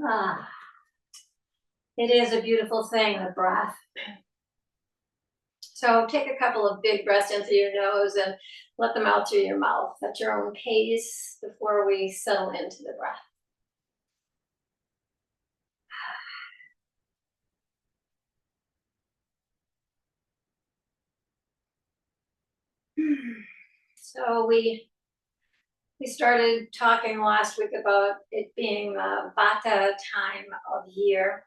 Ah, it is a beautiful thing, the breath. So take a couple of big breaths in through your nose and let them out through your mouth at your own pace before we settle into the breath. So we started talking last week about it being the Vata time of year,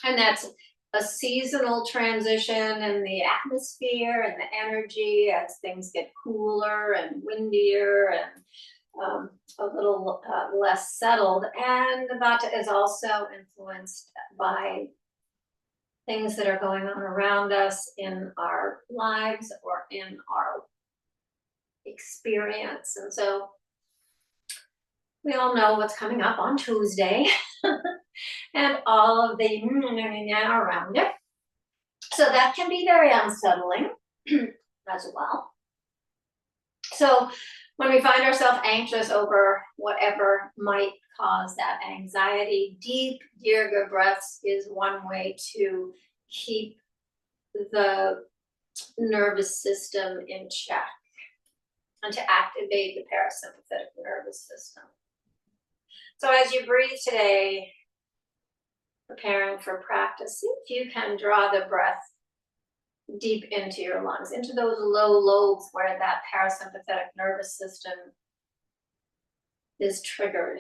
and that's a seasonal transition in the atmosphere and the energy as things get cooler and windier and a little less settled. And the Vata is also influenced by things that are going on around us in our lives or in our experience. And so we all know what's coming up on Tuesday and all of the around it. So that can be very unsettling as well. So when we find ourselves anxious over whatever might cause that anxiety, deep dirga breaths is one way to keep the nervous system in check and to activate the parasympathetic nervous system. So as you breathe today, preparing for practice, see if you can draw the breath deep into your lungs, into those low lobes where that parasympathetic nervous system is triggered.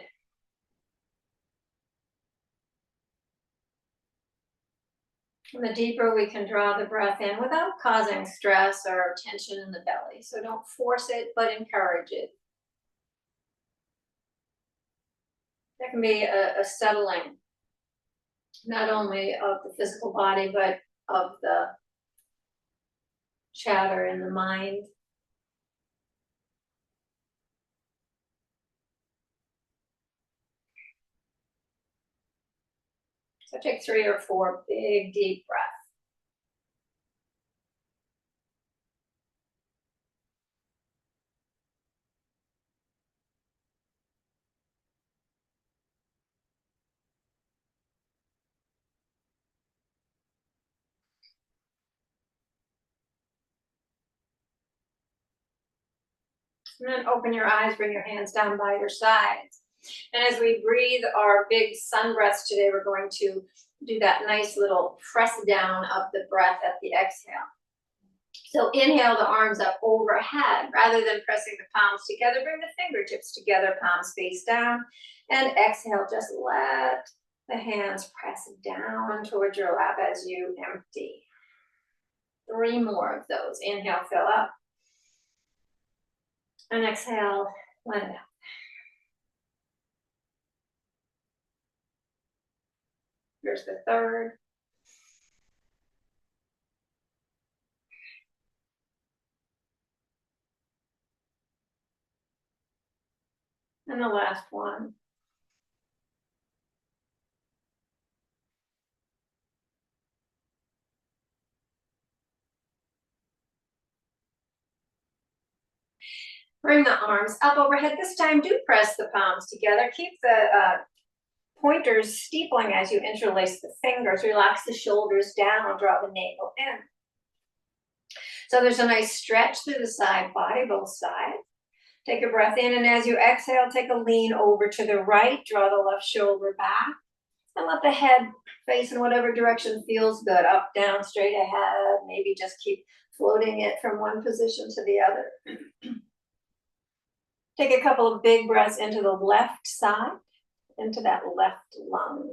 And the deeper we can draw the breath in without causing stress or tension in the belly. So don't force it, but encourage it. That can be a settling, not only of the physical body, but of the chatter in the mind. So take 3 or 4 big, deep breaths. And then open your eyes, bring your hands down by your sides. And as we breathe our big sun breaths today, we're going to do that nice little press down of the breath at the exhale. So inhale the arms up overhead. Rather than pressing the palms together, bring the fingertips together, palms face down. And exhale, just let the hands press down towards your lap as you empty. 3 more of those. Inhale, fill up. And exhale, let it out. Here's the third. And the last one. Bring the arms up overhead. This time, do press the palms together. Keep the pointers steepling as you interlace the fingers. Relax the shoulders down, draw the navel in. So there's a nice stretch through the side body, both sides. Take a breath in, and as you exhale, take a lean over to the right. Draw the left shoulder back, and let the head face in whatever direction feels good. Up, down, straight ahead. Maybe just keep floating it from one position to the other. Take a couple of big breaths into the left side, into that left lung.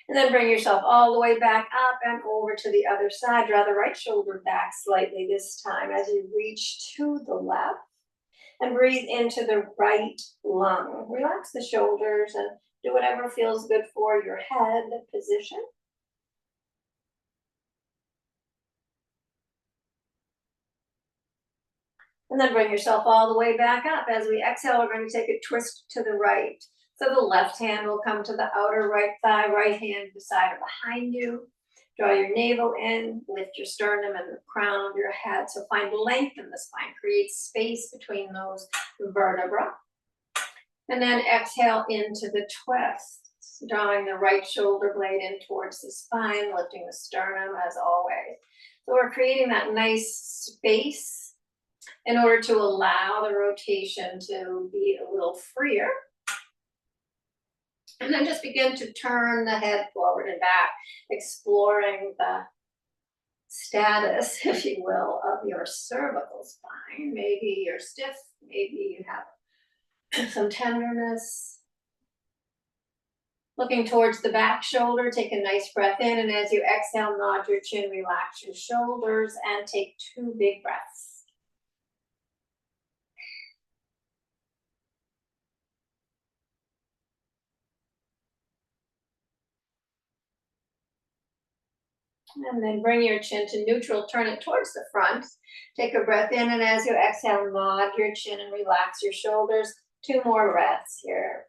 And then bring yourself all the way back up and over to the other side. Draw the right shoulder back slightly this time as you reach to the left. And breathe into the right lung. Relax the shoulders and do whatever feels good for your head position. And then bring yourself all the way back up. As we exhale, we're going to take a twist to the right. So the left hand will come to the outer right thigh, right hand beside or behind you. Draw your navel in, lift your sternum and the crown of your head. So find length in the spine, create space between those vertebrae. And then exhale into the twist, drawing the right shoulder blade in towards the spine, lifting the sternum as always. So we're creating that nice space in order to allow the rotation to be a little freer. And then just begin to turn the head forward and back, exploring the status, if you will, of your cervical spine. Maybe you're stiff, maybe you have some tenderness. Looking towards the back shoulder, take a nice breath in, and as you exhale, nod your chin, relax your shoulders, and take 2 big breaths. And then bring your chin to neutral, turn it towards the front. Take a breath in, and as you exhale, nod your chin and relax your shoulders. 2 more breaths here.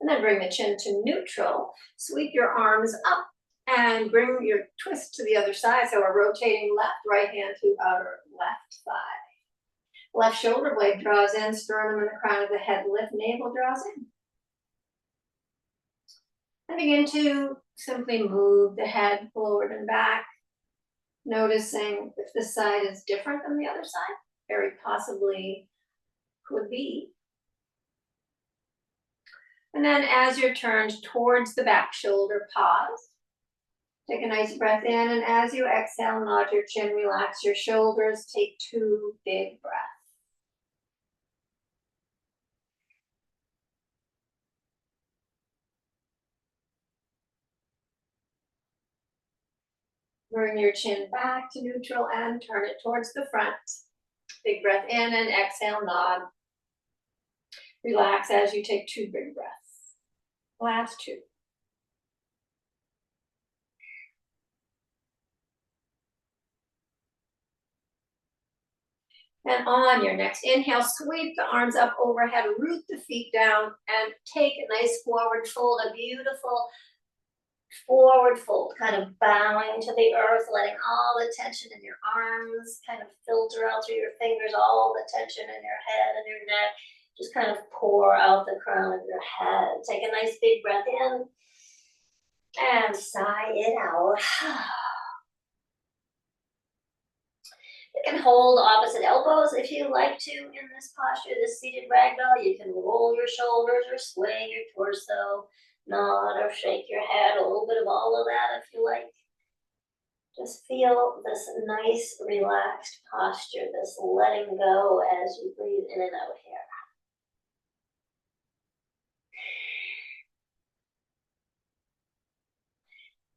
And then bring the chin to neutral. Sweep your arms up and bring your twist to the other side. So we're rotating left, right hand to outer left thigh. Left shoulder blade draws in, sternum and the crown of the head lift, navel draws in. And begin to simply move the head forward and back, noticing if this side is different than the other side. Very possibly could be. And then as you're turned towards the back shoulder, pause. Take a nice breath in, and as you exhale, nod your chin, relax your shoulders, take 2 big breaths. Bring your chin back to neutral and turn it towards the front. Big breath in and exhale, nod. Relax as you take 2 big breaths. Last 2. And on your next inhale, sweep the arms up overhead, root the feet down, and take a nice forward fold, a beautiful forward fold, kind of bowing to the earth, letting all the tension in your arms kind of filter out through your fingers, all the tension in your head and your neck, just kind of pour out the crown of your head. Take a nice big breath in and sigh it out. You can hold opposite elbows if you like to in this posture, this seated ragdoll. You can roll your shoulders or sway your torso, nod or shake your head, a little bit of all of that if you like. Just feel this nice relaxed posture, this letting go as you breathe in and out here.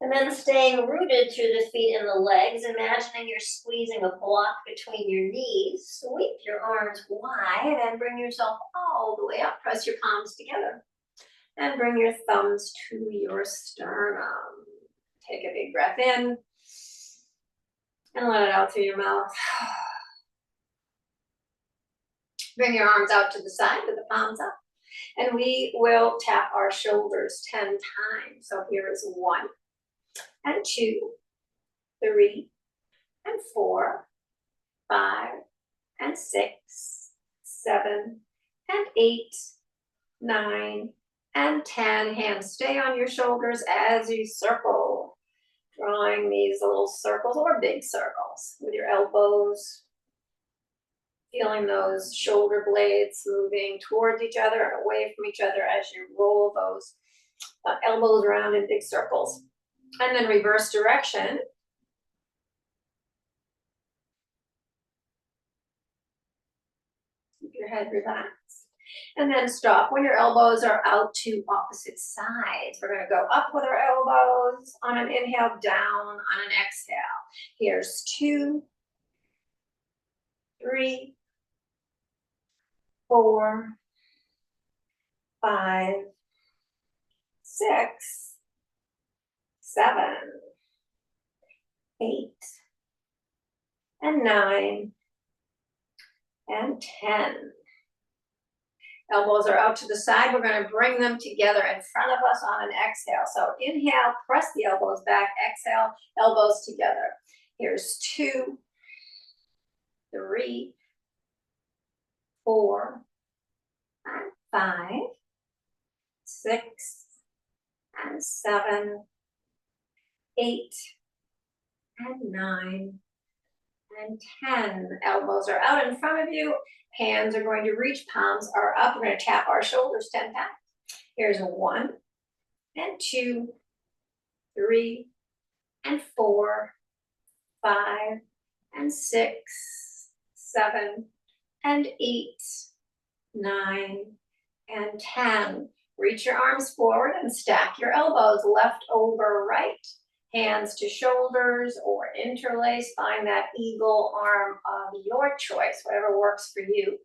And then staying rooted through the feet and the legs, imagining you're squeezing a block between your knees. Sweep your arms wide and bring yourself all the way up. Press your palms together. And bring your thumbs to your sternum. Take a big breath in. And let it out through your mouth. Bring your arms out to the side with the palms up. And we will tap our shoulders 10 times. So here is 1. And 2, 3, and 4, 5, and 6, 7, and 8, 9, and 10. Hands stay on your shoulders as you circle, drawing these little circles or big circles with your elbows, feeling those shoulder blades moving towards each other and away from each other as you roll those elbows around in big circles. And then reverse direction. Keep your head relaxed. And then stop when your elbows are out to opposite sides. We're going to go up with our elbows on an inhale, down on an exhale. Here's 2, 3, 4, 5, 6, 7, 8, and 9, and 10. Elbows are out to the side. We're going to bring them together in front of us on an exhale. So inhale, press the elbows back. Exhale, elbows together. Here's 2, 3, 4, and 5, 6, and 7, 8, and 9, and 10. Elbows are out in front of you. Hands are going to reach, palms are up. We're going to tap our shoulders 10 times. Here's 1, and 2, 3, and 4, 5, and 6, 7, and 8, 9, and 10. Reach your arms forward and stack your elbows left over right. Hands to shoulders or interlace. Find that eagle arm of your choice, whatever works for you.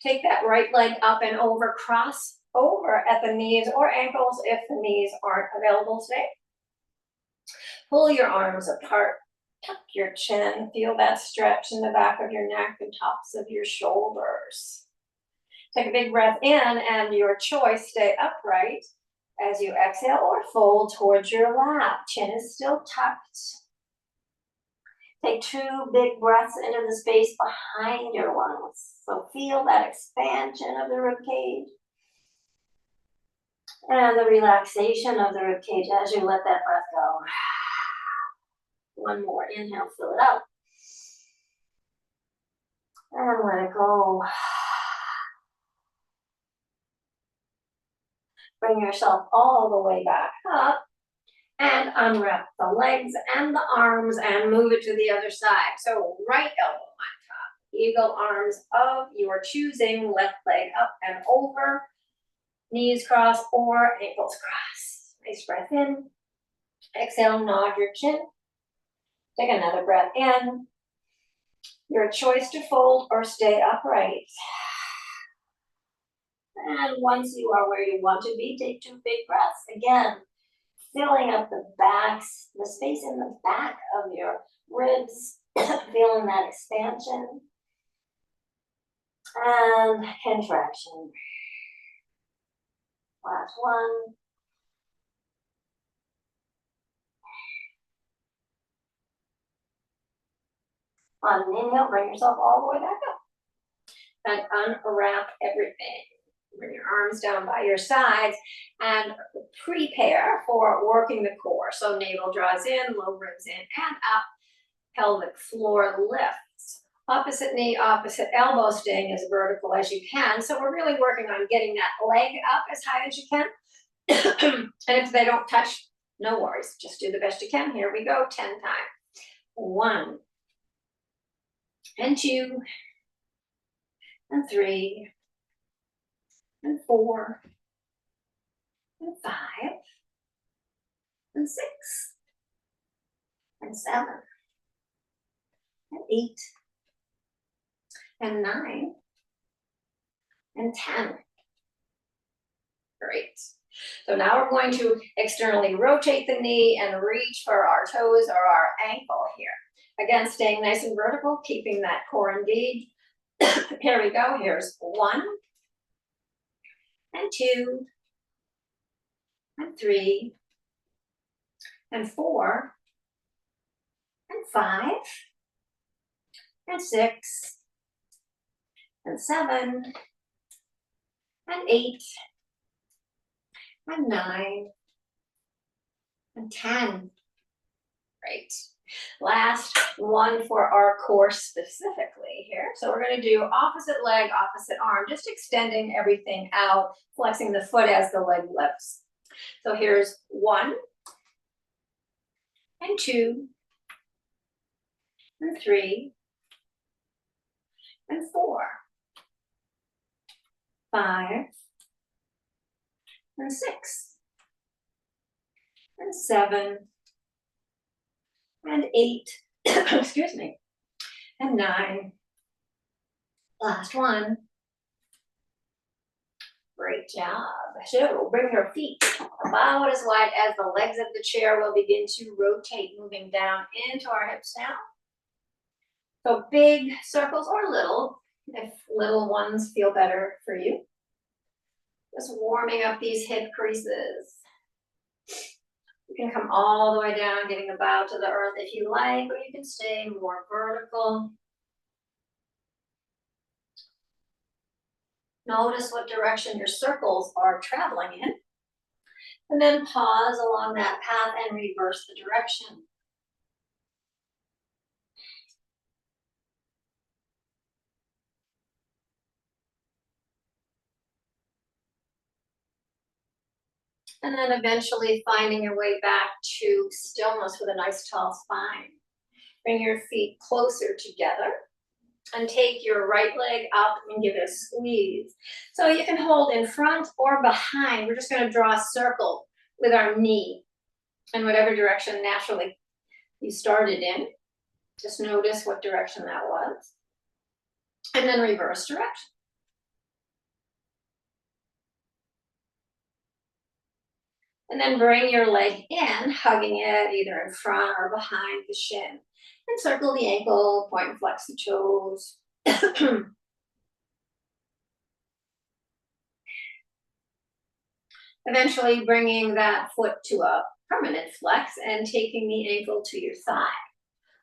Take that right leg up and over, cross over at the knees or ankles if the knees aren't available today. Pull your arms apart, tuck your chin, feel that stretch in the back of your neck and tops of your shoulders. Take a big breath in and your choice, stay upright as you exhale or fold towards your lap. Chin is still tucked. Take 2 big breaths into the space behind your lungs. So feel that expansion of the ribcage and the relaxation of the ribcage as you let that breath go. 1 more, inhale, fill it out. And let it go. Bring yourself all the way back up and unwrap the legs and the arms and move it to the other side. So right elbow on top, eagle arms of your choosing, left leg up and over, knees cross or ankles cross. Nice breath in. Exhale, nod your chin. Take another breath in. Your choice to fold or stay upright. And once you are where you want to be, take 2 big breaths. Again, filling up the backs, the space in the back of your ribs, feeling that expansion and contraction. Last one. On an inhale, bring yourself all the way back up. And unwrap everything. Bring your arms down by your sides and prepare for working the core. So navel draws in, low ribs in and up, pelvic floor lifts. Opposite knee, opposite elbow, staying as vertical as you can. So we're really working on getting that leg up as high as you can. And if they don't touch, no worries. Just do the best you can. Here we go, 10 times. 1, and 2, and 3, and 4, and 5, and 6, and 7, and 8, and 9, and 10. Great. So now we're going to externally rotate the knee and reach for our toes or our ankle here. Again, staying nice and vertical, keeping that core engaged. Here we go. Here's 1, and 2, and 3, and 4, and 5, and 6, and 7, and 8, and 9, and 10. Great. Last one for our core specifically here. So we're going to do opposite leg, opposite arm, just extending everything out, flexing the foot as the leg lifts. So here's 1, and 2, and 3, and 4, 5, and 6, and 7, and 8, excuse me, and 9. Last one. Great job. So bring your feet about as wide as the legs of the chair. We'll begin to rotate, moving down into our hips now. So big circles or little, if little ones feel better for you. Just warming up these hip creases. You can come all the way down, giving a bow to the earth if you like, or you can stay more vertical. Notice what direction your circles are traveling in. And then pause along that path and reverse the direction. And then eventually finding your way back to stillness with a nice tall spine. Bring your feet closer together and take your right leg up and give it a squeeze. So you can hold in front or behind. We're just going to draw a circle with our knee in whatever direction naturally you started in. Just notice what direction that was. And then reverse direction. And then bring your leg in, hugging it either in front or behind the shin. And circle the ankle, point and flex the toes. Eventually bringing that foot to a permanent flex and taking the ankle to your thigh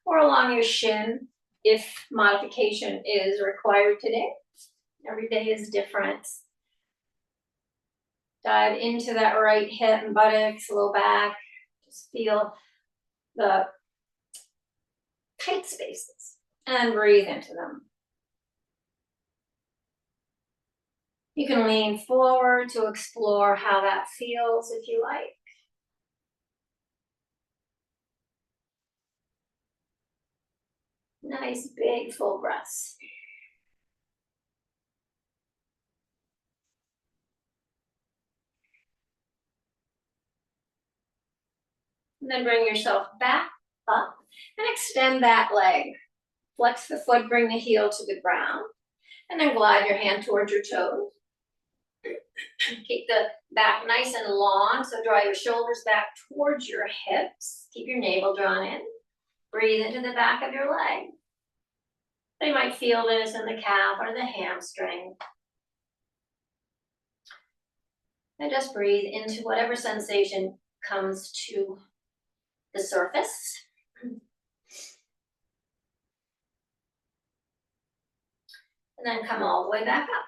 or along your shin if modification is required today. Every day is different. Dive into that right hip and buttocks, low back. Just feel the tight spaces and breathe into them. You can lean forward to explore how that feels if you like. Nice big full breaths. And then bring yourself back up and extend that leg. Flex the foot, bring the heel to the ground. And then glide your hand towards your toes. Keep the back nice and long, so draw your shoulders back towards your hips. Keep your navel drawn in. Breathe into the back of your leg. You might feel this in the calf or the hamstring. And just breathe into whatever sensation comes to the surface. And then come all the way back up.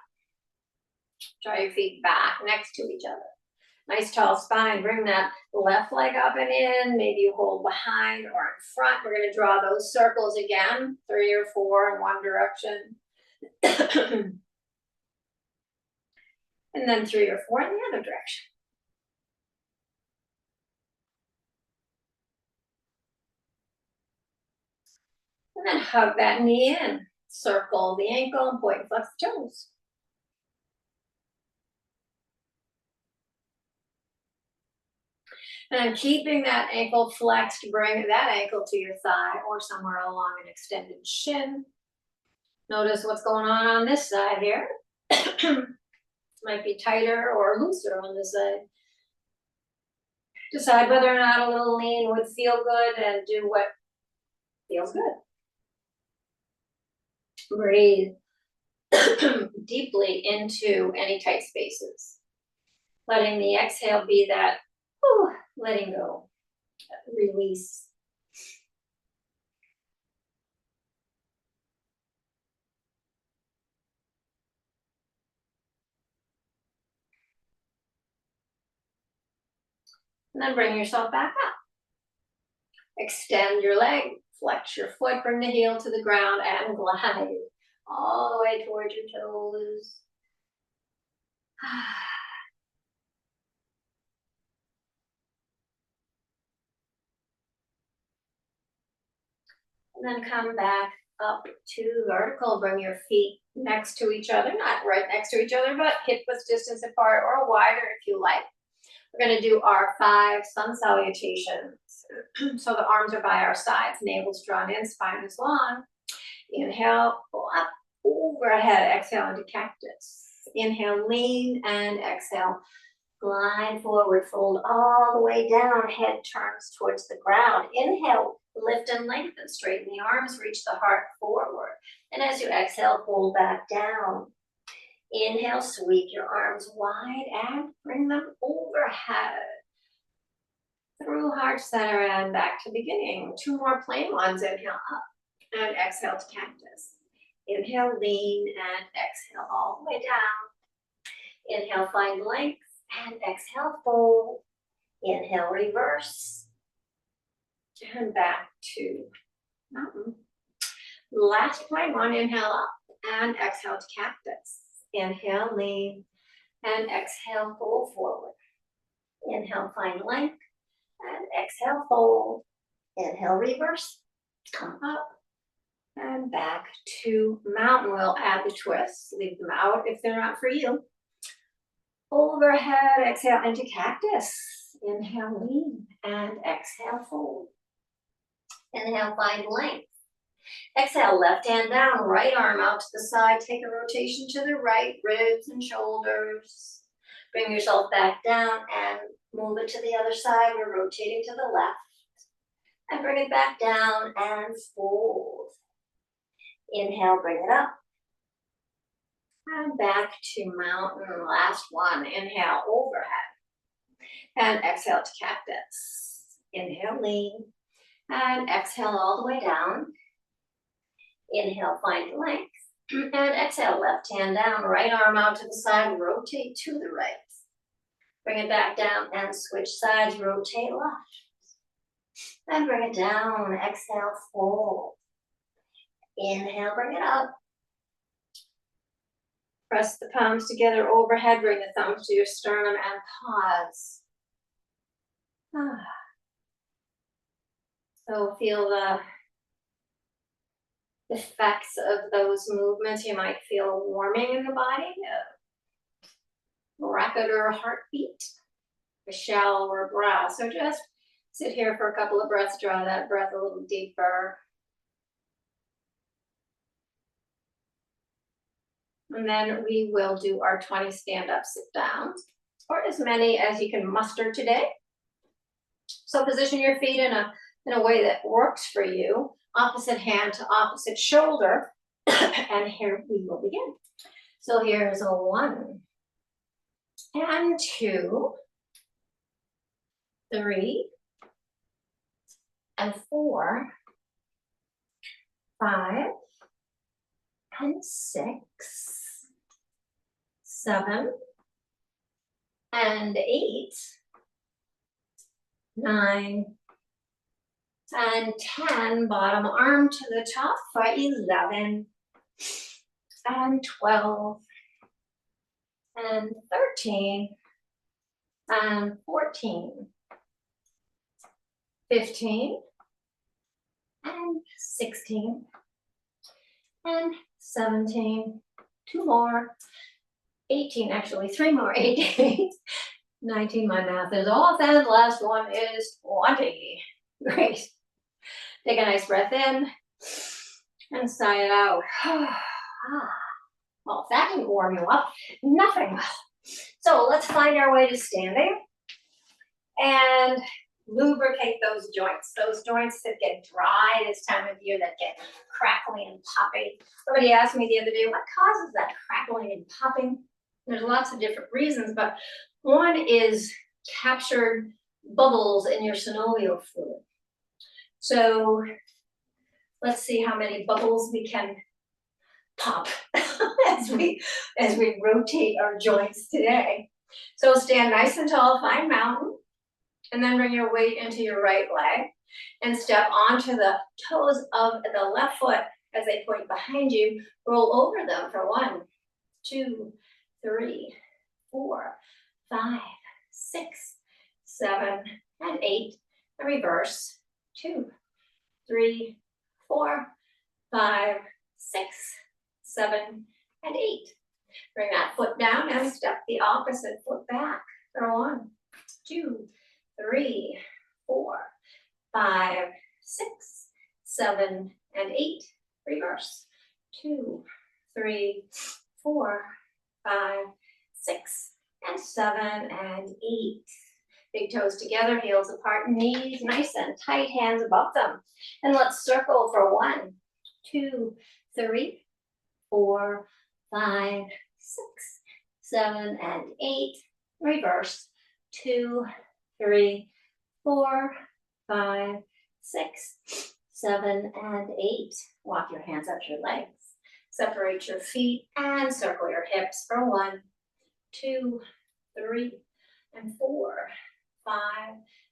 Draw your feet back next to each other. Nice tall spine. Bring that left leg up and in. Maybe you hold behind or in front. We're going to draw those circles again, 3 or 4 in one direction. And then 3 or 4 in the other direction. And then hug that knee in. Circle the ankle and point and flex the toes. And keeping that ankle flexed, bring that ankle to your thigh or somewhere along an extended shin. Notice what's going on this side here. Might be tighter or looser on this side. Decide whether or not a little lean would feel good and do what feels good. Breathe deeply into any tight spaces. Letting the exhale be that letting go, release. And then bring yourself back up. Extend your leg, flex your foot, bring the heel to the ground and glide all the way towards your toes. And then come back up to vertical. Bring your feet next to each other, not right next to each other, but hip width distance apart or wider if you like. We're going to do our 5 sun salutations. So the arms are by our sides, navel's drawn in, spine is long. Inhale, pull up, overhead. Exhale into cactus. Inhale, lean, and exhale. Glide forward, fold all the way down, head turns towards the ground. Inhale, lift and lengthen, straighten the arms, reach the heart forward. And as you exhale, pull back down. Inhale, sweep your arms wide and bring them overhead. Through heart center and back to beginning. 2 more plain ones. Inhale up and exhale to cactus. Inhale, lean and exhale all the way down. Inhale, find length and exhale, fold. Inhale, reverse and back to mountain. Last plain one. Inhale up and exhale to cactus. Inhale, lean and exhale, fold forward. Inhale, find length. And exhale, fold. Inhale, reverse. Come up and back to mountain. We'll add the twists. Leave them out if they're not for you. Overhead, exhale into cactus. Inhale, lean and exhale, fold. Inhale, find length. Exhale, left hand down, right arm out to the side. Take a rotation to the right, ribs and shoulders. Bring yourself back down and move it to the other side. We're rotating to the left. And bring it back down and fold. Inhale, bring it up. And back to mountain. Last one. Inhale, overhead. And exhale to cactus. Inhale, lean. And exhale all the way down. Inhale, find length. And exhale, left hand down, right arm out to the side, rotate to the right. Bring it back down and switch sides, rotate left. And bring it down, exhale, fold. Inhale, bring it up. Press the palms together overhead, bring the thumbs to your sternum and pause. So feel the effects of those movements. You might feel a warming in the body, a rapider heartbeat, a shallower breath. So just sit here for a couple of breaths, draw that breath a little deeper. And then we will do our 20 stand-up sit-downs, or as many as you can muster today. So position your feet in a way that works for you. Opposite hand to opposite shoulder. And here we will begin. So here's a 1 and 2, 3 and 4, 5 and 6, 7 and 8, 9 and 10, bottom arm to the top for 11 and 12 and 13 and 14, 15 and 16 and 17, 2 more, 18, actually 3 more, 18, 19, my math is off, and the last one is 20. Great. Take a nice breath in and sigh it out. Well, if that didn't warm you up, nothing will. So let's find our way to standing and lubricate those joints that get dry this time of year, that get crackling and popping. Somebody asked me the other day, what causes that crackling and popping? There's lots of different reasons, but one is captured bubbles in your synovial fluid. So let's see how many bubbles we can pop as we rotate our joints today. So stand nice and tall, find mountain, and then bring your weight into your right leg and step onto the toes of the left foot as they point behind you. Roll over them for 1, 2, 3, 4, 5, 6, 7, and 8. And reverse. 2, 3, 4, 5, 6, 7, and 8. Bring that foot down and step the opposite foot back for 1, 2, 3, 4, 5, 6, 7, and 8. Reverse. 2, 3, 4, 5, 6, and 7, and 8. Big toes together, heels apart, knees nice and tight, hands above them. And let's circle for 1, 2, 3, 4, 5, 6, 7, and 8. Reverse. 2, 3, 4, 5, 6, 7, and 8. Walk your hands up your legs. Separate your feet and circle your hips for 1, 2, 3, and 4, 5,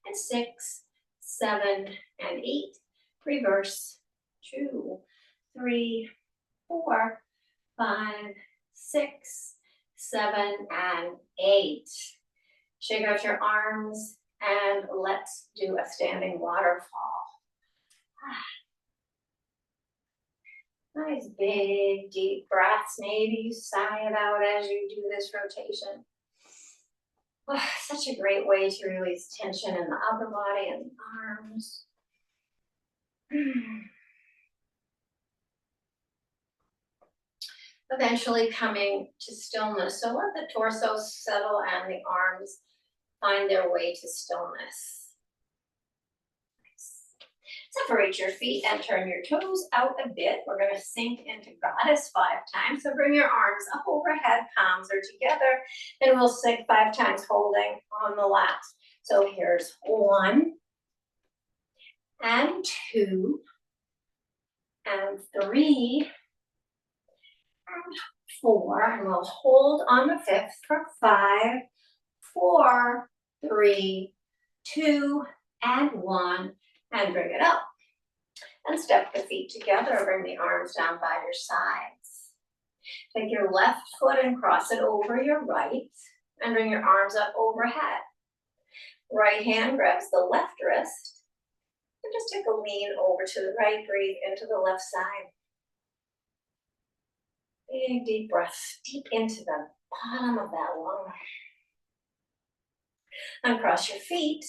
and 6, 7, and 8. Reverse. 2, 3, 4, 5, 6, 7, and 8. Shake out your arms and let's do a standing waterfall. Nice big deep breaths. Maybe you sigh it out as you do this rotation. Such a great way to release tension in the upper body and the arms. Eventually coming to stillness. So let the torso settle and the arms find their way to stillness. Separate your feet and turn your toes out a bit. We're going to sink into goddess 5 times. So bring your arms up overhead, palms are together, and we'll sink 5 times holding on the lats. So here's 1, and 2, and 3, and 4, and we'll hold on the 5th for 5, 4, 3, 2, and 1, and bring it up. And step the feet together, bring the arms down by your sides. Take your left foot and cross it over your right, and bring your arms up overhead. Right hand grabs the left wrist, and just take a lean over to the right, breathe into the left side. Big deep breath, deep into the bottom of that lung. Uncross your feet,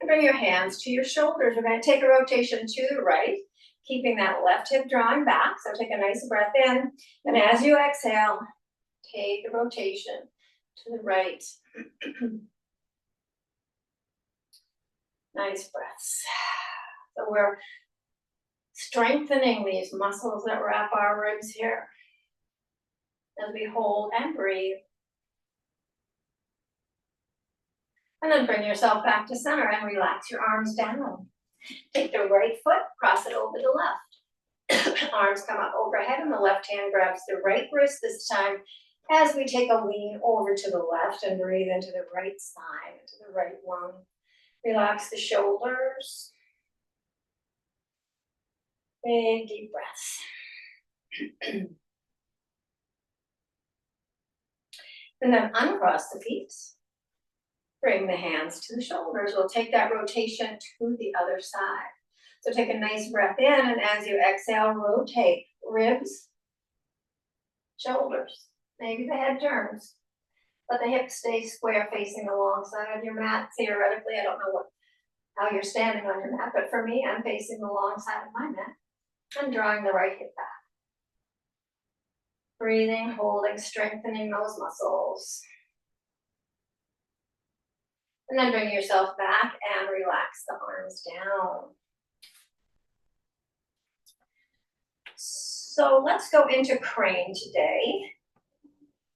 and bring your hands to your shoulders. We're going to take a rotation to the right, keeping that left hip drawing back. So take a nice breath in, and as you exhale, take a rotation to the right. Nice breaths. So we're strengthening these muscles that wrap our ribs here as we hold and breathe. And then bring yourself back to center and relax your arms down. Take the right foot, cross it over the left. Arms come up overhead and the left hand grabs the right wrist this time as we take a lean over to the left and breathe into the right side, into the right lung. Relax the shoulders. Big deep breaths. And then uncross the feet. Bring the hands to the shoulders. We'll take that rotation to the other side. So take a nice breath in, and as you exhale, rotate ribs, shoulders. Maybe the head turns, but the hips stay square facing alongside your mat. Theoretically, I don't know how you're standing on your mat, but for me, I'm facing alongside of my mat and drawing the right hip back. Breathing, holding, strengthening those muscles. And then bring yourself back and relax the arms down. So let's go into crane today.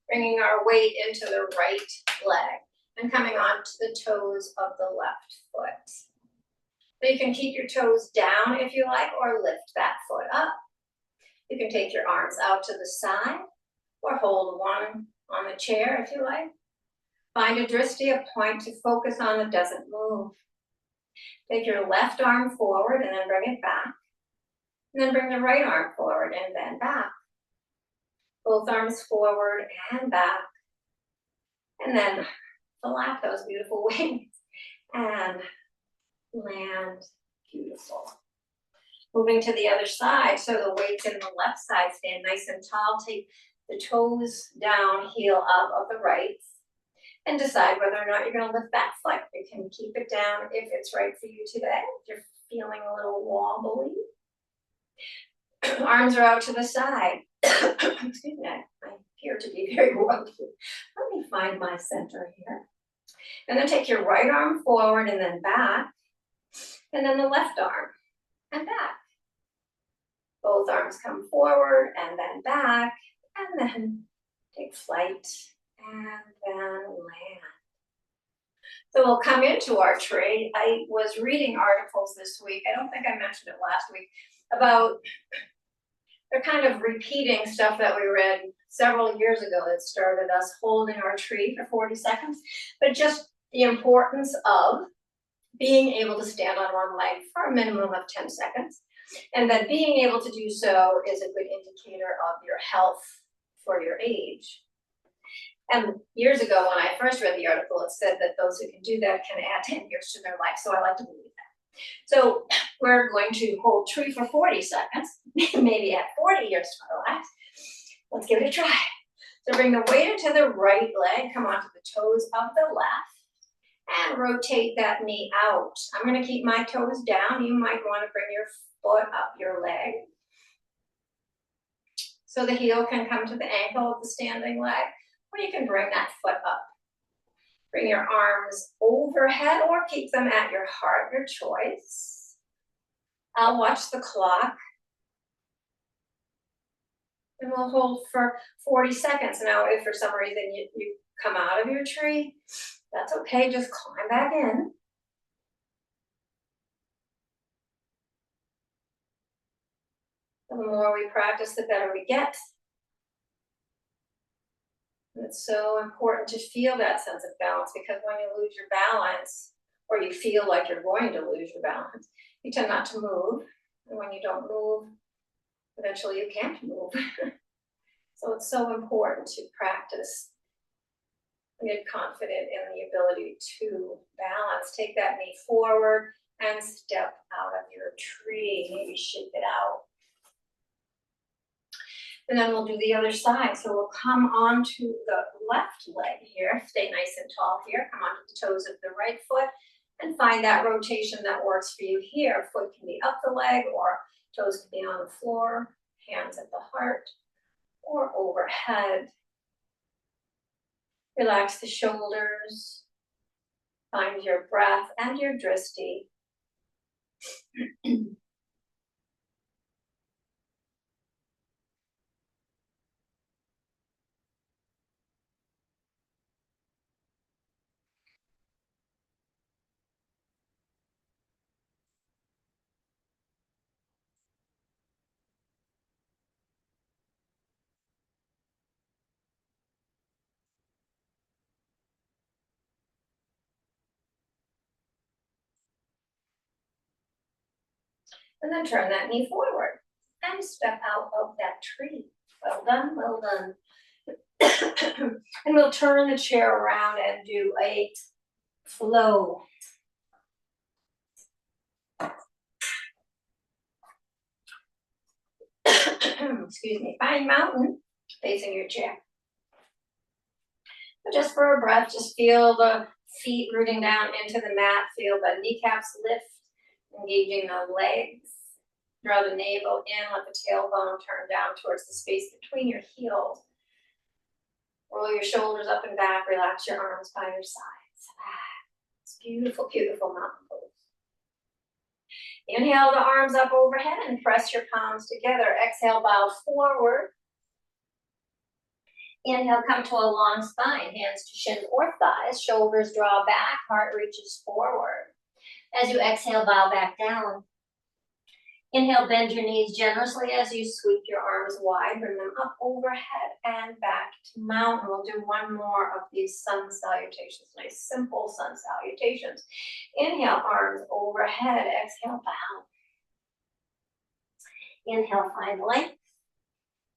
Bringing our weight into the right leg and coming onto the toes of the left foot. So you can keep your toes down if you like, or lift that foot up. You can take your arms out to the side or hold one on the chair if you like. Find a drishti, a point to focus on that doesn't move. Take your left arm forward and then bring it back. And then bring the right arm forward and then back. Both arms forward and back. And then flap those beautiful wings and land. Beautiful. Moving to the other side, so the weight's in the left side. Stand nice and tall. Take the toes down, heel up of the right. And decide whether or not you're going to lift that foot. You can keep it down if it's right for you today. If you're feeling a little wobbly. Arms are out to the side. Excuse me, I appear to be very wobbly. Let me find my center here. And then take your right arm forward and then back. And then the left arm and back. Both arms come forward and then back. And then take flight, and then land. So we'll come into our tree. I was reading articles this week, I don't think I mentioned it last week, about, they're kind of repeating stuff that we read several years ago that started us holding our tree for 40 seconds, but just the importance of being able to stand on one leg for a minimum of 10 seconds. And that being able to do so is a good indicator of your health for your age. And years ago, when I first read the article, it said that those who can do that can add 10 years to their life. So I like to believe that. So we're going to hold tree for 40 seconds, maybe add 40 years to our lives. Let's give it a try. So bring the weight into the right leg, come onto the toes of the left, and rotate that knee out. I'm going to keep my toes down. You might want to bring your foot up your leg, so the heel can come to the ankle of the standing leg, or you can bring that foot up. Bring your arms overhead or keep them at your heart, your choice. I'll watch the clock. And we'll hold for 40 seconds. Now, if for some reason you come out of your tree, that's okay, just climb back in. The more we practice, the better we get. And it's so important to feel that sense of balance, because when you lose your balance, or you feel like you're going to lose your balance, you tend not to move. And when you don't move, eventually you can't move. So it's so important to practice and get confident in the ability to balance. Take that knee forward and step out of your tree. Maybe shake it out. And then we'll do the other side. So we'll come onto the left leg here. Stay nice and tall here. Come onto the toes of the right foot and find that rotation that works for you here. Foot can be up the leg, or toes can be on the floor, hands at the heart or overhead. Relax the shoulders. Find your breath and your drishti. And then turn that knee forward and step out of that tree. Well done, well done. And we'll turn the chair around and do a flow. Excuse me. Find mountain facing your chair. But just for a breath, just feel the feet rooting down into the mat. Feel the kneecaps lift, engaging the legs. Draw the navel in, let the tailbone turn down towards the space between your heels. Roll your shoulders up and back, relax your arms by your sides. It's beautiful, beautiful mountain pose. Inhale the arms up overhead and press your palms together. Exhale, bow forward. Inhale, come to a long spine, hands to shins or thighs, shoulders draw back, heart reaches forward. As you exhale, bow back down. Inhale, bend your knees generously as you sweep your arms wide, bring them up overhead and back to mountain. We'll do one more of these sun salutations, nice simple sun salutations. Inhale, arms overhead, exhale, bow. Inhale, find length,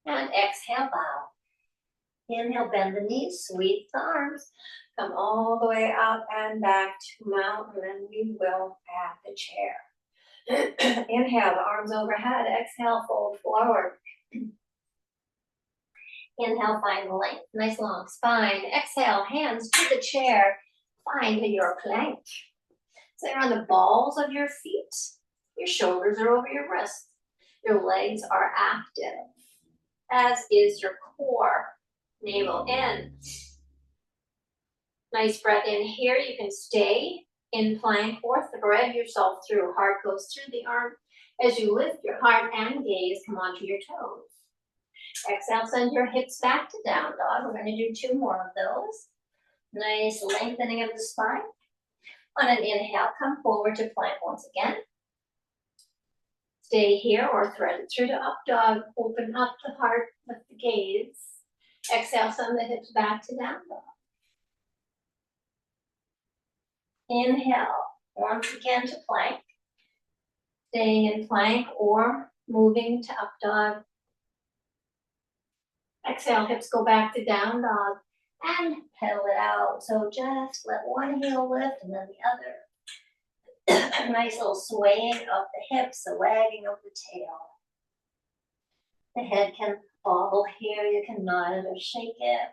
and exhale, bow. Inhale, bend the knees, sweep the arms, come all the way up and back to mountain, and we will add the chair. Inhale, the arms overhead. Exhale, fold forward. Inhale, find length, nice long spine. Exhale, hands to the chair. Find your plank. So you're on the balls of your feet. Your shoulders are over your wrists. Your legs are active, as is your core. Navel in. Nice breath in here. You can stay in plank or thread yourself through. Heart goes through the arm. As you lift your heart and gaze, come onto your toes. Exhale, send your hips back to down dog. We're going to do 2 more of those. Nice lengthening of the spine. On an inhale, come forward to plank once again. Stay here or thread it through to up dog. Open up the heart with the gaze. Exhale, send the hips back to down dog. Inhale, once again to plank. Staying in plank or moving to up dog. Exhale, hips go back to down dog and pedal it out. So just let one heel lift and then the other. A nice little swaying of the hips, the wagging of the tail. The head can bobble here, you can nod it or shake it.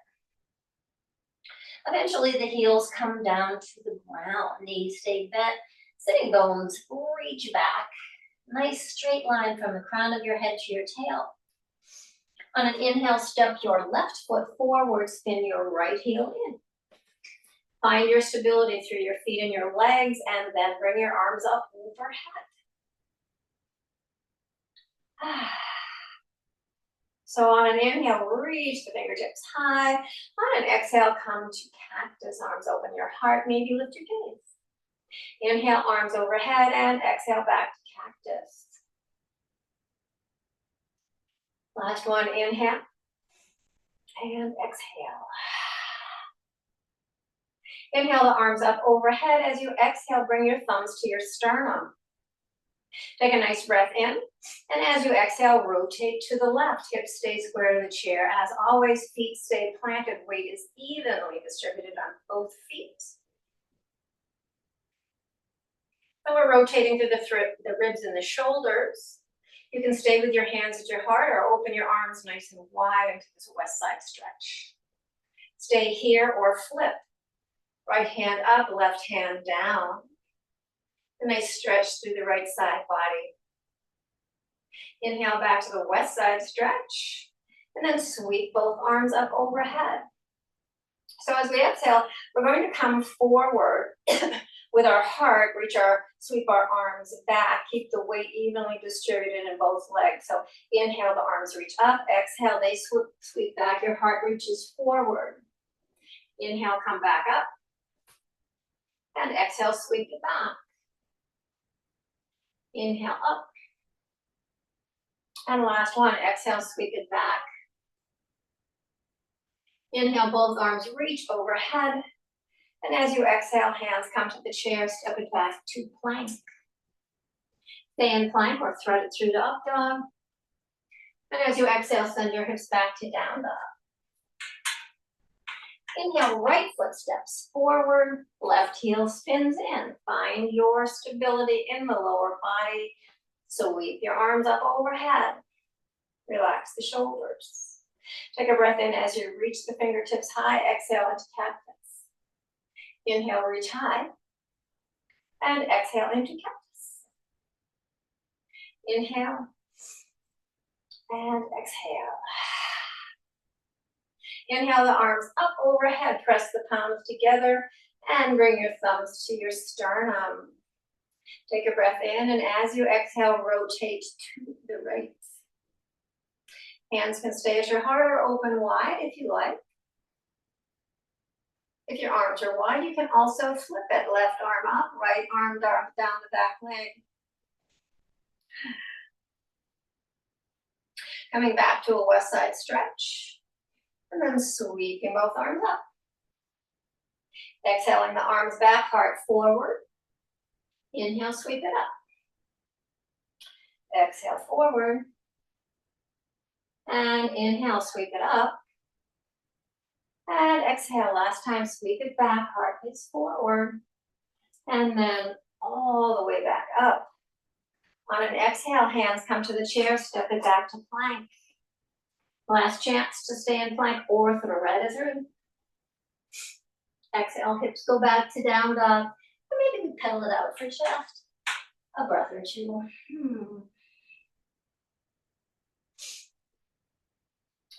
Eventually the heels come down to the ground, knees stay bent, sitting bones reach back. Nice straight line from the crown of your head to your tail. On an inhale, step your left foot forward, spin your right heel in. Find your stability through your feet and your legs, and then bring your arms up overhead. So on an inhale, reach the fingertips high. On an exhale, come to cactus, arms open your heart, maybe lift your gaze. Inhale, arms overhead, and exhale back to cactus. Last one, inhale, and exhale. Inhale the arms up overhead. As you exhale, bring your thumbs to your sternum. Take a nice breath in, and as you exhale, rotate to the left. Hips stay square to the chair. As always, feet stay planted. Weight is evenly distributed on both feet. And we're rotating through the ribs and the shoulders. You can stay with your hands at your heart or open your arms nice and wide into this west side stretch. Stay here or flip. Right hand up, left hand down. A nice stretch through the right side body. Inhale back to the west side stretch. And then sweep both arms up overhead. So as we exhale, we're going to come forward with our heart, sweep our arms back, keep the weight evenly distributed in both legs. So inhale, the arms reach up. Exhale, they sweep back. Your heart reaches forward. Inhale, come back up. And exhale, sweep it back. Inhale up. And last one, exhale, sweep it back. Inhale, both arms reach overhead. And as you exhale, hands come to the chair, step it back to plank. Stay in plank or thread it through to up dog. And as you exhale, send your hips back to down dog. Inhale, right foot steps forward, left heel spins in. Find your stability in the lower body. Sweep your arms up overhead. Relax the shoulders. Take a breath in as you reach the fingertips high. Exhale into cactus. Inhale, reach high. And exhale into cactus. Inhale. And exhale. Inhale the arms up overhead. Press the palms together and bring your thumbs to your sternum. Take a breath in, and as you exhale, rotate to the right. Hands can stay at your heart or open wide if you like. If your arms are wide, you can also flip it. Left arm up, right arm down the back leg. Coming back to a west side stretch. And then sweeping both arms up. Exhaling the arms back, heart forward. Inhale, sweep it up. Exhale, forward. And inhale, sweep it up. And exhale, last time, sweep it back, heart is forward. And then all the way back up. On an exhale, hands come to the chair, step it back to plank. Last chance to stay in plank or thread it through. Exhale, hips go back to down dog. Or maybe we pedal it out for just a breath or two.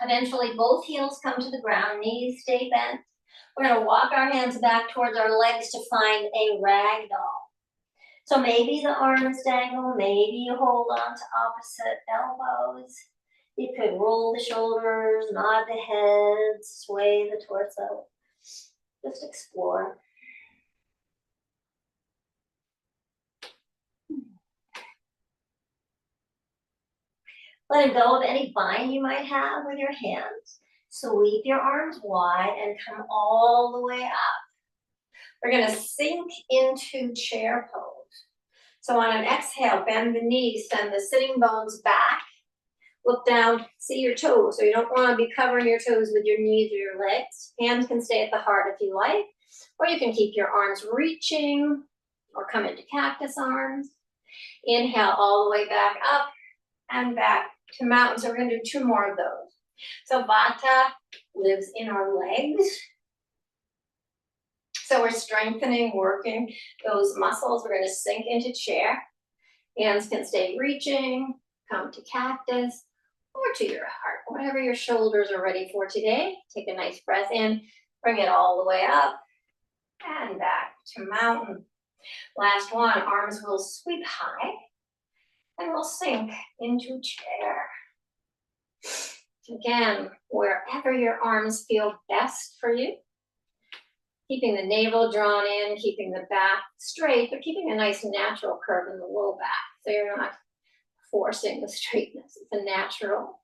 Eventually, both heels come to the ground, knees stay bent. We're going to walk our hands back towards our legs to find a rag doll. So maybe the arms dangle, maybe you hold on to opposite elbows. You could roll the shoulders, nod the head, sway the torso. Just explore. Letting go of any bind you might have with your hands. Sweep your arms wide and come all the way up. We're going to sink into chair pose. So on an exhale, bend the knees, send the sitting bones back. Look down, see your toes. So you don't want to be covering your toes with your knees or your legs. Hands can stay at the heart if you like, or you can keep your arms reaching or come into cactus arms. Inhale all the way back up and back to mountain. So we're going to do 2 more of those. So Vata lives in our legs. So we're strengthening, working those muscles. We're going to sink into chair. Hands can stay reaching, come to cactus, or to your heart, whatever your shoulders are ready for today. Take a nice breath in, bring it all the way up, and back to mountain. Last one, arms will sweep high, and we'll sink into chair. Again, wherever your arms feel best for you. Keeping the navel drawn in, keeping the back straight, but keeping a nice natural curve in the low back. So you're not forcing the straightness. It's a natural,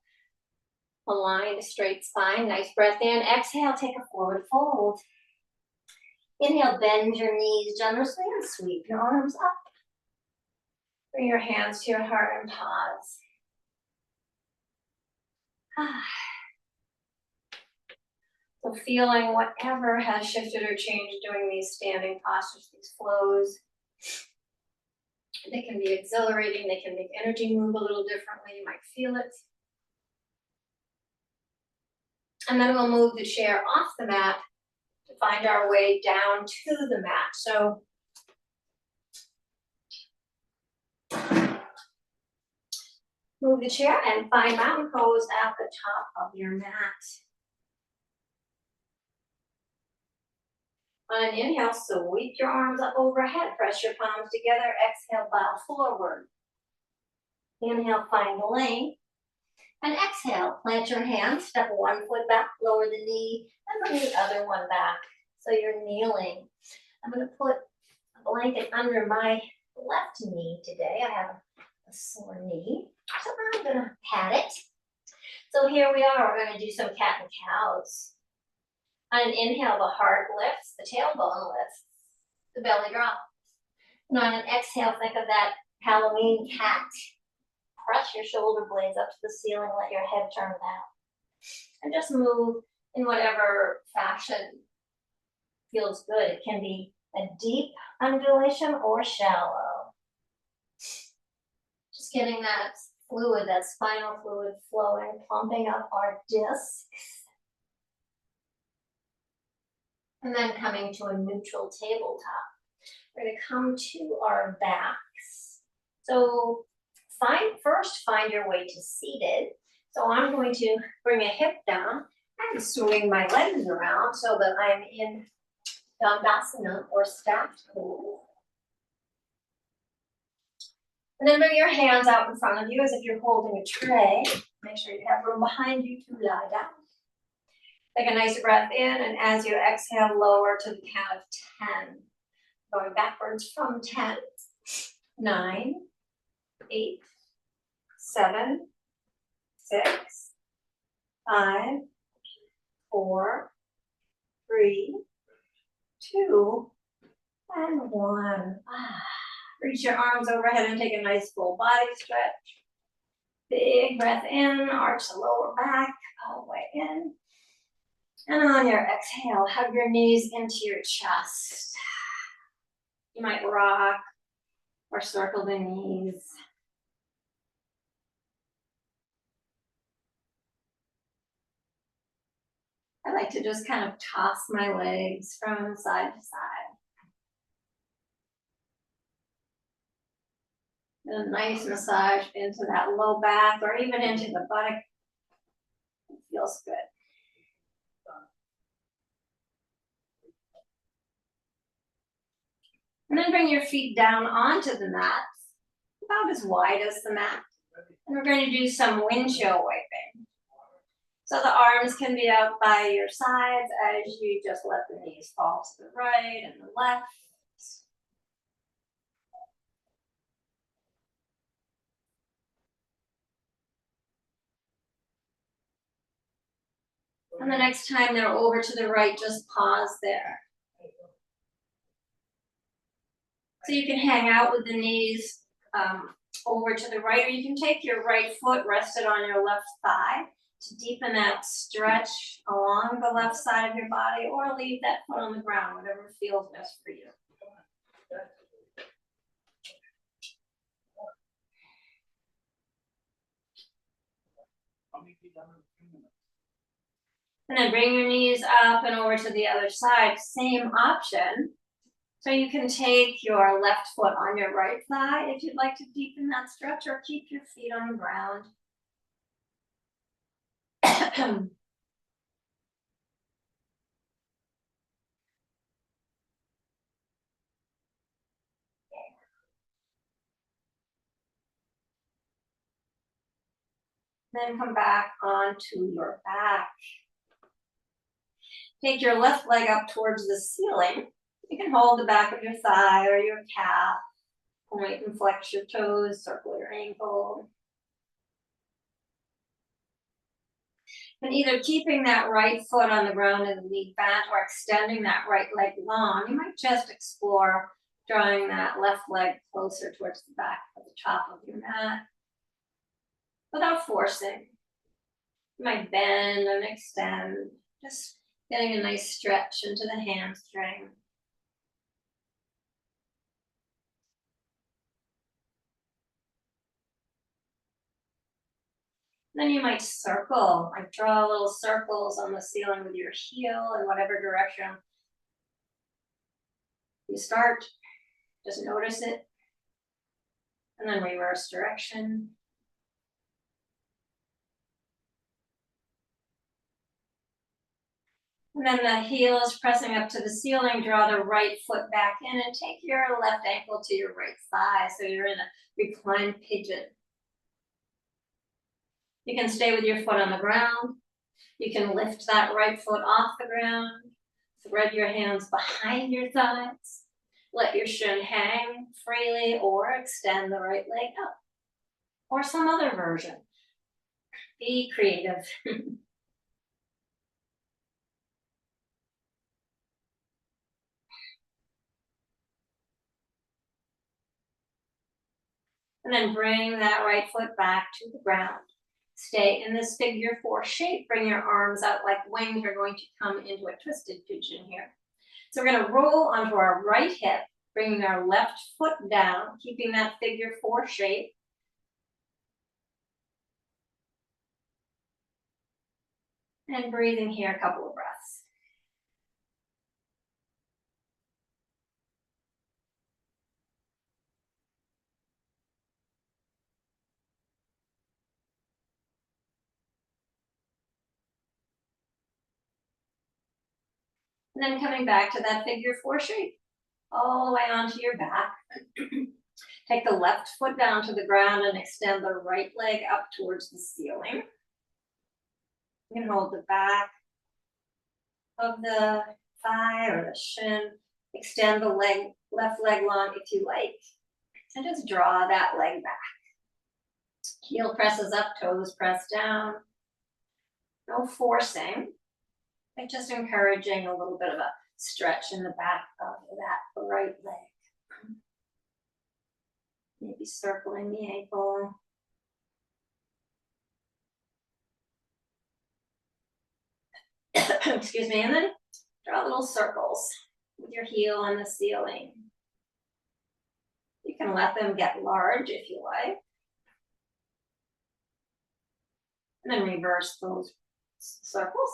aligned, straight spine. Nice breath in. Exhale, take a forward fold. Inhale, bend your knees generously and sweep your arms up. Bring your hands to your heart and pause. So feeling whatever has shifted or changed doing these standing postures, these flows. They can be exhilarating, they can make energy move a little differently, you might feel it. And then we'll move the chair off the mat to find our way down to the mat. So move the chair and find mountain pose at the top of your mat. On an inhale, sweep your arms up overhead, press your palms together, exhale, bow forward. Inhale, find the length. And exhale, plant your hands, step 1 foot back, lower the knee, and bring the other one back. So you're kneeling. I'm going to put a blanket under my left knee today. I have a sore knee, so I'm going to pat it. So here we are, we're going to do some cat and cows. On an inhale, the heart lifts, the tailbone lifts, the belly drops. And on an exhale, think of that Halloween cat. Press your shoulder blades up to the ceiling, let your head turn down. And just move in whatever fashion feels good. It can be a deep undulation or shallow. Just getting that fluid, that spinal fluid flowing, pumping up our discs. And then coming to a neutral tabletop. We're going to come to our backs. So first find your way to seated. So I'm going to bring a hip down and swing my legs around so that I'm in Dandasana or stacked pose. And then bring your hands out in front of you as if you're holding a tray. Make sure you have room behind you to lie down. Take a nice breath in, and as you exhale, lower to the count of 10. Going backwards from 10, 9, 8, 7, 6, 5, 4, 3, 2, and 1. Reach your arms overhead and take a nice full body stretch. Big breath in, arch the lower back, all the way in. And on your exhale, hug your knees into your chest. You might rock or circle the knees. I like to just kind of toss my legs from side to side. And a nice massage into that low back or even into the buttock. It feels good. And then bring your feet down onto the mat, about as wide as the mat. And we're going to do some windshield wiping. So the arms can be out by your sides as you just let the knees fall to the right and the left. And the next time they're over to the right, just pause there. So you can hang out with the knees over to the right, or you can take your right foot rested on your left thigh to deepen that stretch along the left side of your body, or leave that foot on the ground, whatever feels best for you. And then bring your knees up and over to the other side, same option. So you can take your left foot on your right thigh if you'd like to deepen that stretch, or keep your feet on the ground. Then come back onto your back. Take your left leg up towards the ceiling. You can hold the back of your thigh or your calf. Point and flex your toes, circle your ankle. And either keeping that right foot on the ground and the knee bent, or extending that right leg long. You might just explore drawing that left leg closer towards the back of the top of your mat without forcing. You might bend and extend, just getting a nice stretch into the hamstring. Then you might circle, like draw little circles on the ceiling with your heel in whatever direction you start. Just notice it. And then reverse direction. And then the heel is pressing up to the ceiling. Draw the right foot back in and take your left ankle to your right thigh. So you're in a reclined pigeon. You can stay with your foot on the ground. You can lift that right foot off the ground. Thread your hands behind your thighs. Let your shin hang freely, or extend the right leg up. Or some other version. Be creative. And then bring that right foot back to the ground. Stay in this figure 4 shape. Bring your arms out like wings. We're going to come into a twisted pigeon here. So we're going to roll onto our right hip, bringing our left foot down, keeping that figure 4 shape. And breathing here a couple of breaths. And then coming back to that figure 4 shape, all the way onto your back. Take the left foot down to the ground and extend the right leg up towards the ceiling. You can hold the back of the thigh or the shin. Extend the left leg long if you like. And just draw that leg back. Heel presses up, toes press down. No forcing, but just encouraging a little bit of a stretch in the back of that right leg. Maybe circling the ankle. Excuse me, and then draw little circles with your heel on the ceiling. You can let them get large if you like. And then reverse those circles.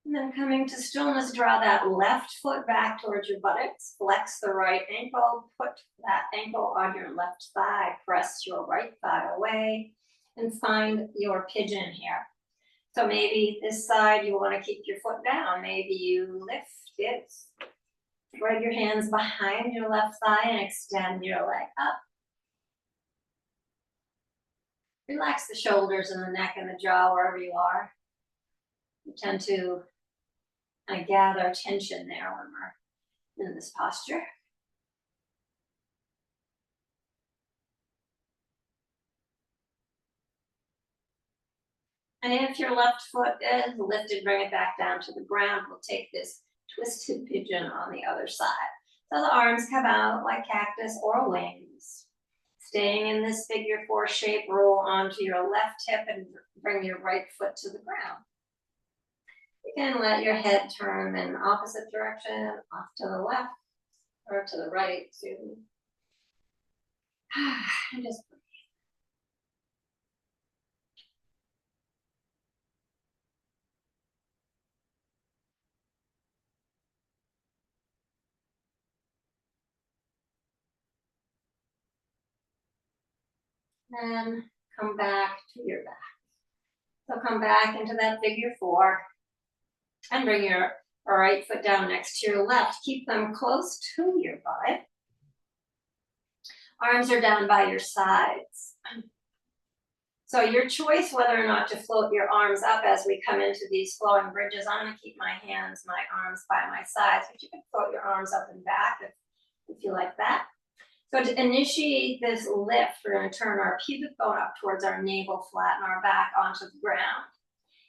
And then coming to stillness, draw that left foot back towards your buttocks. Flex the right ankle. Put that ankle on your left thigh. Press your right thigh away. And find your pigeon here. So maybe this side you want to keep your foot down. Maybe you lift it, spread your hands behind your left thigh and extend your leg up. Relax the shoulders and the neck and the jaw wherever you are. We tend to gather tension there when we're in this posture. And if your left foot is lifted, bring it back down to the ground. We'll take this twisted pigeon on the other side. So the arms come out like cactus or wings. Staying in this figure four shape, roll onto your left hip and bring your right foot to the ground. You can let your head turn in the opposite direction, off to the left or to the right, excuse me. And just breathe. Then come back to your back. So come back into that figure four and bring your right foot down next to your left. Keep them close to your butt. Arms are down by your sides. So your choice whether or not to float your arms up as we come into these flowing bridges. I'm going to keep my hands, my arms by my sides, but you can float your arms up and back if you like that. So to initiate this lift, we're going to turn our pubic bone up towards our navel, flatten our back onto the ground.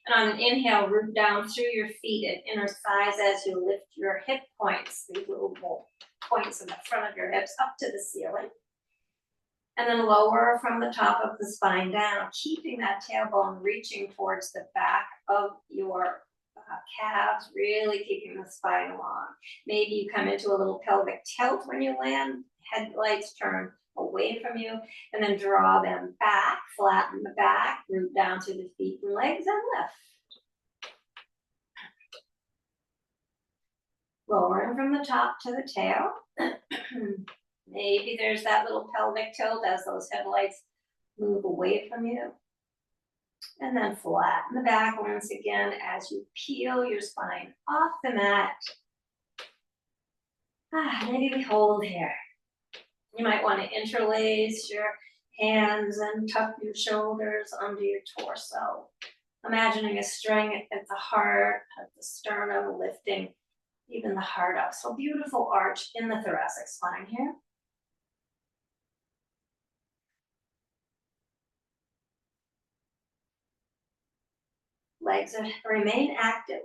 And on an inhale, root down through your feet and inner thighs as you lift your hip points, these little points in the front of your hips up to the ceiling. And then lower from the top of the spine down, keeping that tailbone reaching towards the back of your calves, really keeping the spine long. Maybe you come into a little pelvic tilt when you land, headlights turn away from you, and then draw them back, flatten the back, root down through the feet and legs and lift. Lowering from the top to the tail. Maybe there's that little pelvic tilt as those headlights move away from you. And then flatten the back once again as you peel your spine off the mat. Maybe we hold here. You might want to interlace your hands and tuck your shoulders under your torso. Imagining a string at the heart, at the sternum, lifting even the heart up. So beautiful arch in the thoracic spine here. Legs remain active.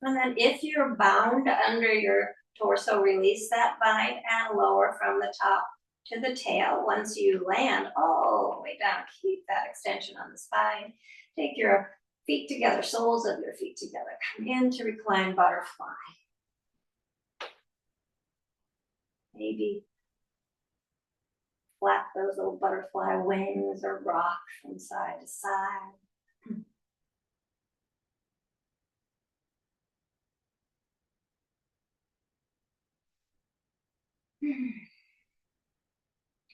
And then if you're bound under your torso, release that bind and lower from the top to the tail. Once you land all the way down, keep that extension on the spine. Take your feet together, soles of your feet together. Come into reclined butterfly. Maybe flap those little butterfly wings or rock from side to side.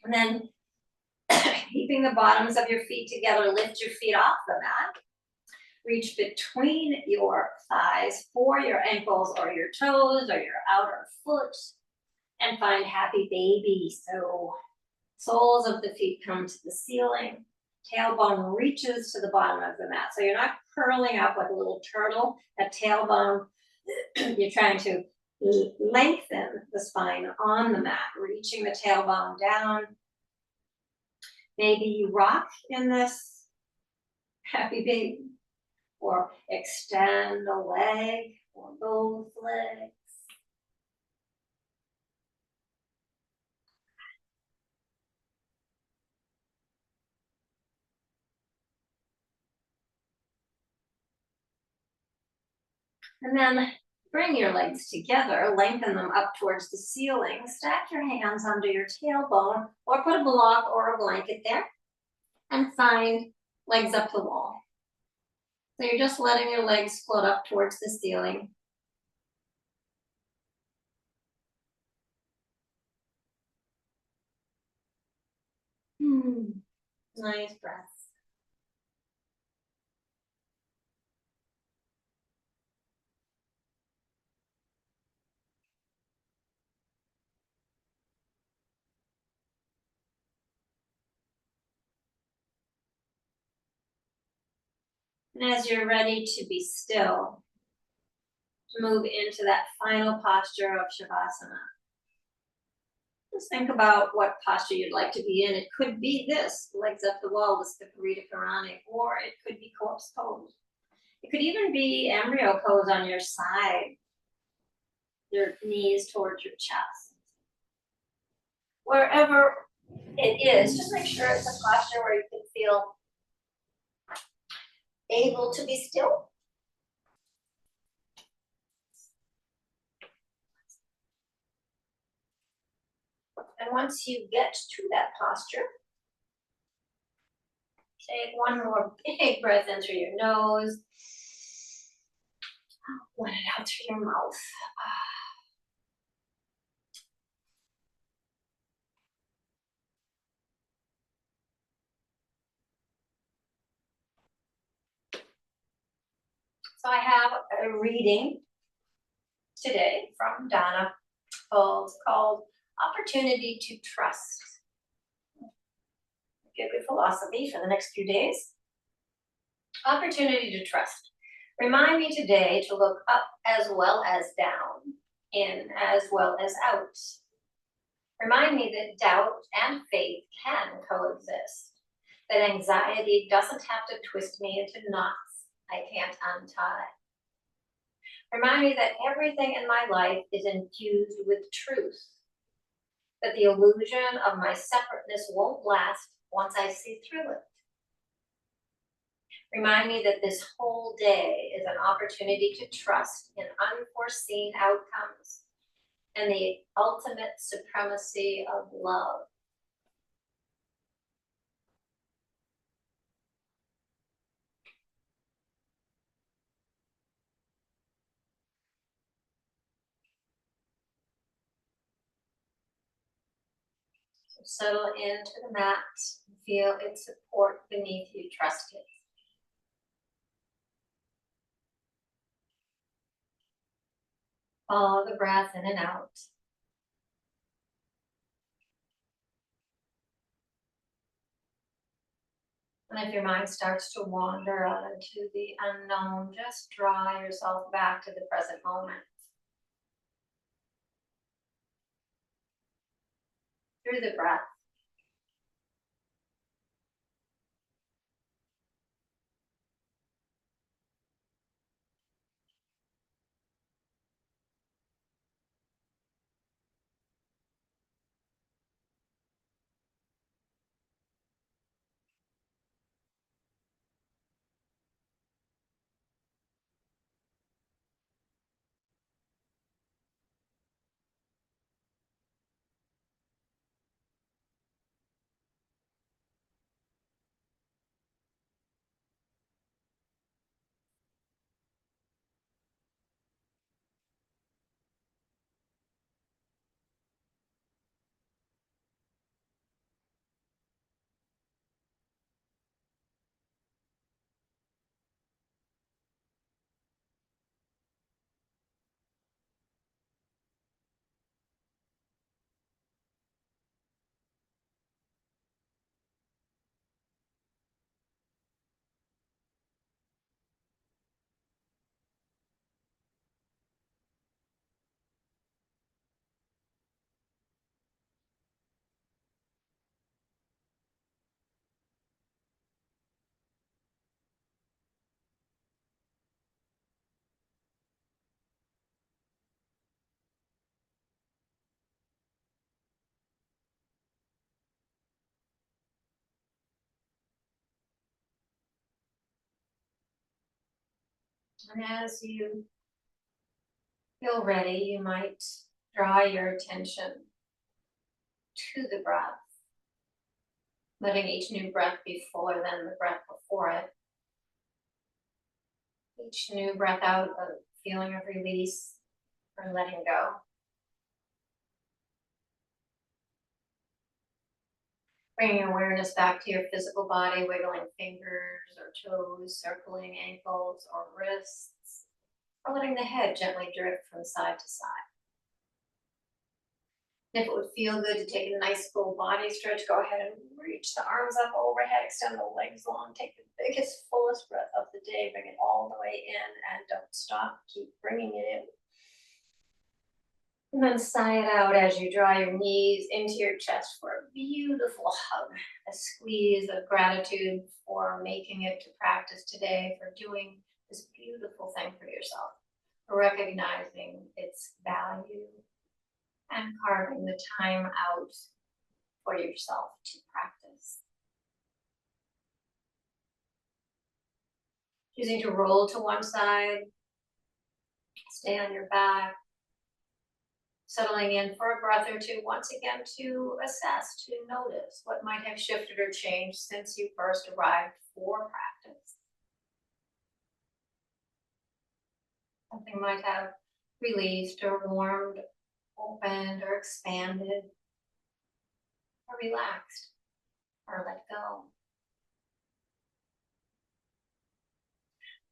And then keeping the bottoms of your feet together, lift your feet off the mat. Reach between your thighs for your ankles or your toes or your outer foot and find happy baby. So soles of the feet come to the ceiling. Tailbone reaches to the bottom of the mat. So you're not curling up like a little turtle. That tailbone, you're trying to lengthen the spine on the mat, reaching the tailbone down. Maybe you rock in this happy baby, or extend a leg or both legs. And then bring your legs together, lengthen them up towards the ceiling, stack your hands under your tailbone or put a block or a blanket there and find legs up the wall. So you're just letting your legs float up towards the ceiling. Nice breath. And as you're ready to be still, move into that final posture of Shavasana. Just think about what posture you'd like to be in. It could be this, legs up the wall, the Stiparita Karani, or it could be corpse pose. It could even be embryo pose on your side, your knees towards your chest. Wherever it is, just make sure it's a posture where you can feel able to be still. And once you get to that posture, take one more big breath in through your nose. Let it out through your mouth. So I have a reading today from Donna called Opportunity to Trust. Good philosophy for the next few days. Opportunity to trust. Remind me today to look up as well as down, in as well as out. Remind me that doubt and faith can coexist, that anxiety doesn't have to twist me into knots I can't untie. Remind me that everything in my life is infused with truth, that the illusion of my separateness won't last once I see through it. Remind me that this whole day is an opportunity to trust in unforeseen outcomes and the ultimate supremacy of love. So settle into the mat and feel its support beneath you. Trust it. Follow the breath in and out. And if your mind starts to wander out into the unknown, just draw yourself back to the present moment. Through the breath. And as you feel ready, you might draw your attention to the breath, letting each new breath be fuller than the breath before it. Each new breath out, a feeling of release or letting go. Bringing awareness back to your physical body, wiggling fingers or toes, circling ankles or wrists, or letting the head gently drift from side to side. If it would feel good to take a nice full body stretch, go ahead and reach the arms up overhead, extend the legs long, take the biggest, fullest breath of the day, bring it all the way in, and don't stop, keep bringing it in. And then sigh it out as you draw your knees into your chest for a beautiful hug, a squeeze of gratitude for making it to practice today, for doing this beautiful thing for yourself, for recognizing its value and carving the time out for yourself to practice. Choosing to roll to one side, stay on your back, settling in for a breath or two, once again to assess, to notice what might have shifted or changed since you first arrived for practice. Something might have released or warmed, opened or expanded, or relaxed, or let go.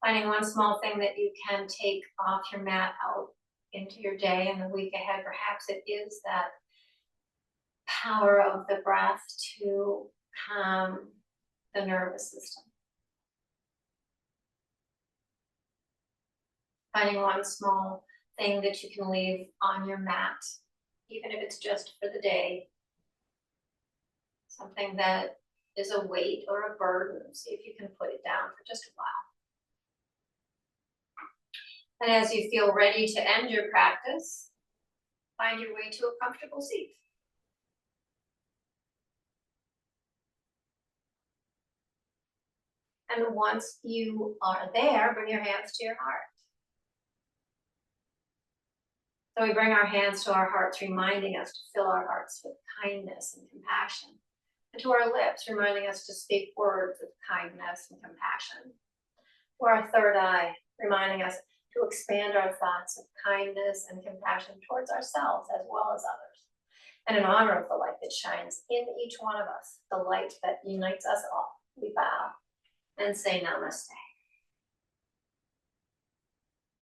Finding one small thing that you can take off your mat out into your day and the week ahead. Perhaps it is that power of the breath to calm the nervous system. Finding one small thing that you can leave on your mat, even if it's just for the day. Something that is a weight or a burden. See if you can put it down for just a while. And as you feel ready to end your practice, find your way to a comfortable seat. And once you are there, bring your hands to your heart. So we bring our hands to our hearts, reminding us to fill our hearts with kindness and compassion. And to our lips, reminding us to speak words of kindness and compassion. To our third eye, reminding us to expand our thoughts of kindness and compassion towards ourselves as well as others. And in honor of the light that shines in each one of us, the light that unites us all, we bow and say namaste.